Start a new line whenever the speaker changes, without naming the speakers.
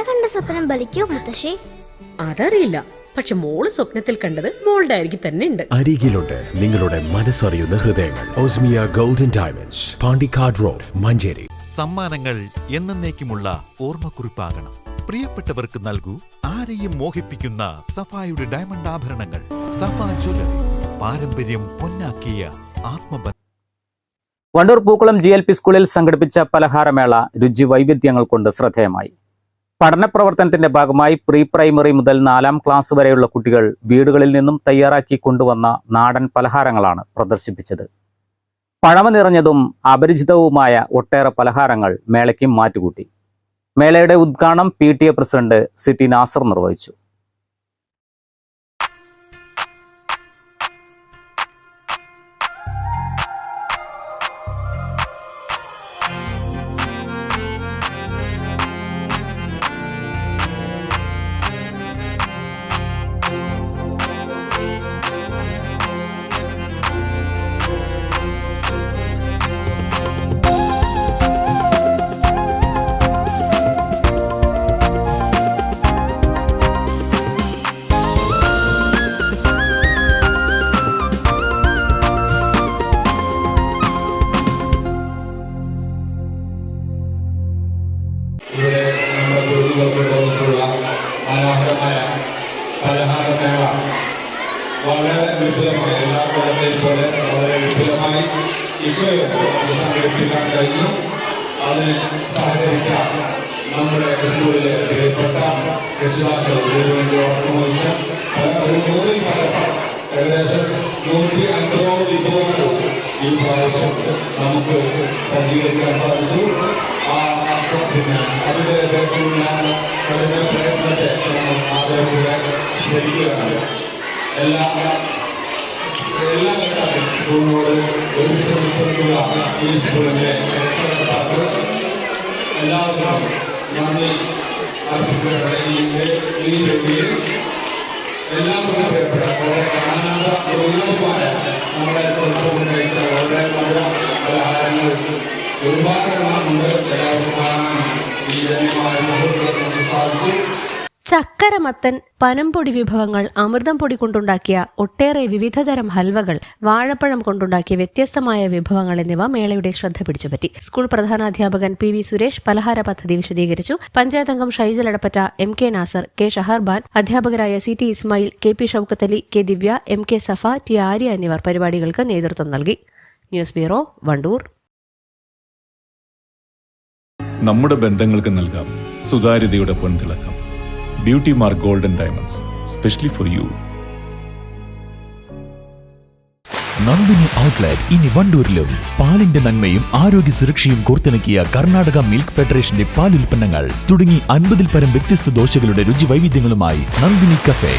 കണ്ട സ്വപ്നം ബലിക്കോ മുത്തശ്ശി?
അതറിയില്ല, പക്ഷെ മോള് സ്വപ്നത്തിൽ കണ്ടത് മോളുടെ അരികിൽ തന്നെ ഉണ്ട്.
അരികിലുണ്ട് നിങ്ങളുടെ മനസ്സറിയുന്ന ഹൃദയങ്ങൾ. Osmia golden diamonds, Pandikkad road, Manjeri.
സമ്മാനങ്ങൾ എന്നേക്കുമുള്ള ഓർമ്മക്കുറിപ്പാകണം. പ്രിയപ്പെട്ടവർക്ക് നൽകൂ ആരെയും മോഹിപ്പിക്കുന്ന സഫായുടെ ഡയമണ്ട് ആഭരണങ്ങൾ. സഫ ജ്വല്ലറി, പാരമ്പര്യം പൊന്നാക്കിയ ആത്മബന്ധം.
വണ്ടൂർ പൂക്കുളം GLP സ്കൂളിൽ സംഘടിപ്പിച്ച പലഹാരമേള രുചി വൈവിധ്യങ്ങൾ കൊണ്ട് ശ്രദ്ധേയമായി. പഠന പ്രവർത്തനത്തിന്റെ ഭാഗമായി പ്രീ പ്രൈമറി മുതൽ 4ാം ക്ലാസ് വരെയുള്ള കുട്ടികൾ വീടുകളിൽ നിന്നും തയ്യാറാക്കി കൊണ്ടുവന്ന നാടൻ പലഹാരങ്ങളാണ് പ്രദർശിപ്പിച്ചത്. പഴമ നിറഞ്ഞതും അപരിചിതവുമായ ഒട്ടേറെ പലഹാരങ്ങൾ മേളയ്ക്ക് മാറ്റുകൂട്ടി. മേളയുടെ ഉദ്ഘാടനം PTA പ്രസിഡന്റ് സിറ്റി നാസർ നിർവഹിച്ചു.
ഇവിടെ നമ്മുടെ കുടുംബത്തോടുള്ള മനോഹരമായ പലഹാരമേള വളരെ വിപുലമായി, എല്ലാ കൊല്ലത്തെയും പോലെ വളരെ വിപുലമായി ഇപ്പോഴും സംഘടിപ്പിക്കാൻ കഴിഞ്ഞു. അതിന് സഹകരിച്ച നമ്മുടെ സ്കൂളിലെ പ്രിയപ്പെട്ട രക്ഷിതാക്കൾ വഹിച്ച ഒരു 100 പലം, ഏകദേശം 150 വിഭവങ്ങൾ ഈ പ്രാവശ്യം നമുക്ക് സജ്ജീകരിക്കാൻ സാധിച്ചു. പിന്നെ അതിൻ്റെ തരത്തിലുള്ള കഠിന പ്രയത്നത്തെ ആദരവോടെ സ്മരിക്കുകയാണ്. എല്ലാ ഘട്ടത്തിലും സ്കൂളിനോട് ഒരുമിച്ച് നിൽക്കുന്ന ഈ സ്കൂളിൻ്റെ രക്ഷകർത്താക്കൾ എല്ലാവർക്കും നന്ദി അർപ്പിക്കുകയാണ്. ഈ വേദിയിൽ എല്ലാവർക്കും പ്രിയപ്പെട്ട വളരെ ഉന്നതമായ നമ്മുടെ ചെറുപ്പം കഴിച്ച വളരെ നല്ല പലഹാരങ്ങൾ ഒരുപാട് ഉണ്ട്. എല്ലാവർക്കും കാണാൻ ഈ ധന്യമായ മുഹൂർത്തത്തിൽ സാധിച്ചു.
ചക്കര, മത്തൻ, പനംപൊടി വിഭവങ്ങൾ, അമൃതം പൊടി കൊണ്ടുണ്ടാക്കിയ ഒട്ടേറെ വിവിധതരം ഹൽവകൾ, വാഴപ്പഴം കൊണ്ടുണ്ടാക്കിയ വ്യത്യസ്തമായ വിഭവങ്ങൾ എന്നിവ മേളയുടെ ശ്രദ്ധ പിടിച്ചുപറ്റി. സ്കൂൾ പ്രധാനാധ്യാപകൻ PV സുരേഷ് പലഹാര പദ്ധതി വിശദീകരിച്ചു. പഞ്ചായത്ത് അംഗം ഷൈജൽ എടപ്പറ്റ, MK നാസർ, K ഷഹർബാൻ, അധ്യാപകരായ CT Ismail, KP Shoukathali, K ദിവ്യ, MK സഫ, T ആര്യ എന്നിവർ പരിപാടികൾക്ക് നേതൃത്വം നൽകി. News bureau, Wandoor.
നമ്മുടെ ബന്ധങ്ങൾക്ക് നൽകാം സുതാര്യതയുടെ പൊൻതിളക്കം. Beauty mark golden diamonds, specially for you.
Nandini outlet ഇനി വണ്ടൂരിലും. പാലിന്റെ നന്മയും ആരോഗ്യ സുരക്ഷയും കോർത്തിണക്കിയ കർണാടക മിൽക്ക് ഫെഡറേഷന്റെ പാലുൽപ്പന്നങ്ങൾ തുടങ്ങി 50-ൽ പരം വ്യത്യസ്ത ദോശകളുടെ രുചി വൈവിധ്യങ്ങളുമായി നന്ദിനി കഫേ.